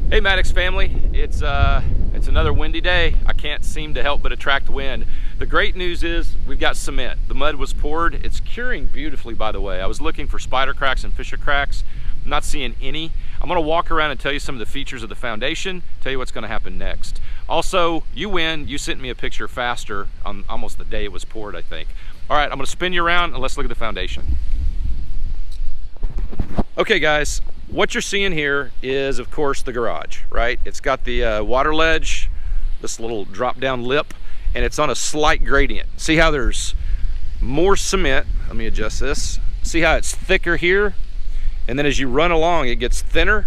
Hey Maddox family, it's another windy day. I can't seem to help but attract wind. The great news is we've got cement. The mud was poured. It's curing beautifully, by the way. I was looking for spider cracks and fisher cracks. I'm not seeing any. I'm gonna walk around and tell you some of the features of the foundation, tell you what's gonna happen next. Also, you win. You sent me a picture faster on almost the day it was poured, I think. All right, I'm gonna spin you around and let's look at the foundation. Okay guys, what you're seeing here is, of course, the garage, right? It's got the water ledge, this little drop down lip, and it's on a slight gradient. See how there's more cement? Let me adjust this. See how it's thicker here? And then as you run along, it gets thinner.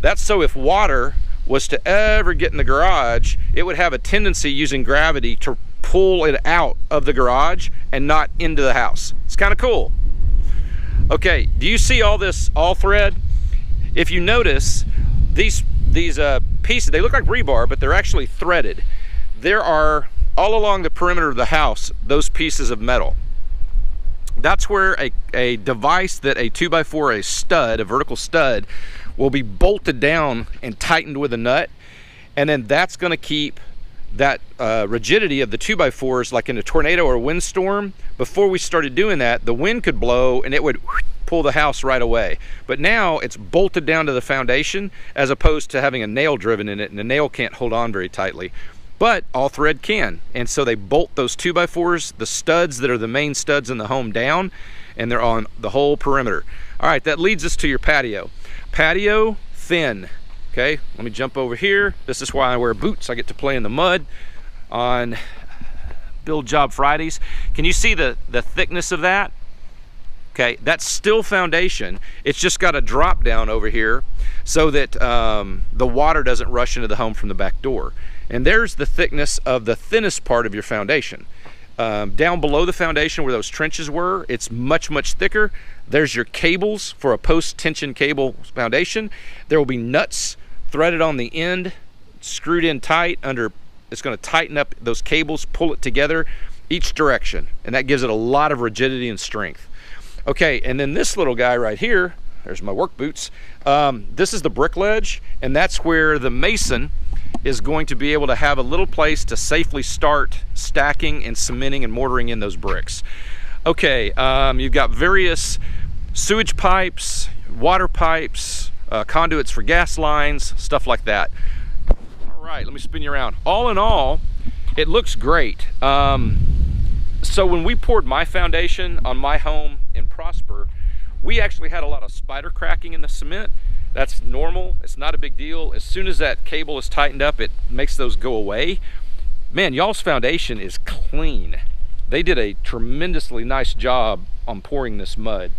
That's so if water was to ever get in the garage, it would have a tendency using gravity to pull it out of the garage and not into the house. It's kind of cool. Okay, do you see all this all thread? If you notice, these pieces, they look like rebar, but they're actually threaded. There are, all along the perimeter of the house, those pieces of metal. That's where a device that a 2x4, a stud, a vertical stud, will be bolted down and tightened with a nut. And then that's gonna keep that rigidity of the 2x4s, like in a tornado or a windstorm. Before we started doing that, the wind could blow and it would pull the house right away. But now it's bolted down to the foundation as opposed to having a nail driven in it, and the nail can't hold on very tightly. But all thread can. And so they bolt those 2x4s, the studs that are the main studs in the home, down, and they're on the whole perimeter. All right, that leads us to your patio. Patio, thin. Okay, let me jump over here. This is why I wear boots. I get to play in the mud on Build Job Fridays. Can you see the thickness of that? Okay, that's still foundation. It's just got a drop down over here so that the water doesn't rush into the home from the back door. And there's the thickness of the thinnest part of your foundation. Down below the foundation where those trenches were, it's much, much thicker. There's your cables for a post-tension cable foundation. There will be nuts threaded on the end, screwed in tight under. It's going to tighten up those cables, pull it together each direction, and that gives it a lot of rigidity and strength. Okay, and then this little guy right here, there's my work boots. This is the brick ledge, and that's where the mason is going to be able to have a little place to safely start stacking and cementing and mortaring in those bricks. Okay, you've got various sewage pipes, water pipes, conduits for gas lines, stuff like that. All right, let me spin you around. All in all, it looks great. So when we poured my foundation on my home in Prosper, we actually had a lot of spider cracking in the cement. That's normal, it's not a big deal. As soon as that cable is tightened up, it makes those go away. Man, y'all's foundation is clean. They did a tremendously nice job on pouring this mud.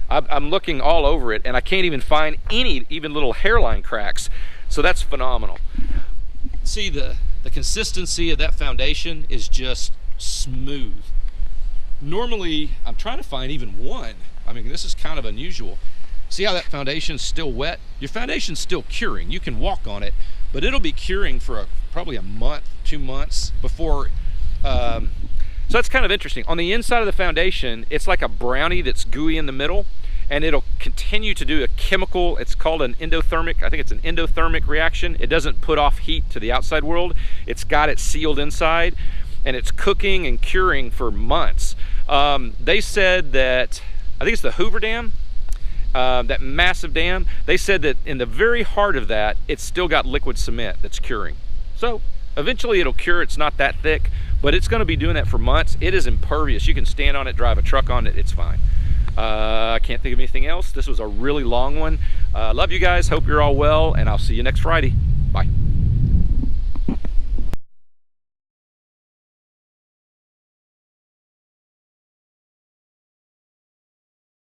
I'm looking all over it and I can't even find any even little hairline cracks. So that's phenomenal. See, the consistency of that foundation is just smooth. Normally, I'm trying to find even one. I mean, this is kind of unusual. See how that foundation's still wet? Your foundation's still curing. You can walk on it, but it'll be curing for probably a month, 2 months before. So that's kind of interesting. On the inside of the foundation, it's like a brownie that's gooey in the middle, and it'll continue to do a chemical, it's called an endothermic, I think it's an endothermic reaction. It doesn't put off heat to the outside world. It's got it sealed inside, and it's cooking and curing for months. They said that, I think it's the Hoover Dam, that massive dam, they said that in the very heart of that, it's still got liquid cement that's curing. So eventually it'll cure. It's not that thick, but it's going to be doing that for months. It is impervious. You can stand on it, drive a truck on it, it's fine. I can't think of anything else. This was a really long one. Love you guys, hope you're all well, and I'll see you next Friday. Bye.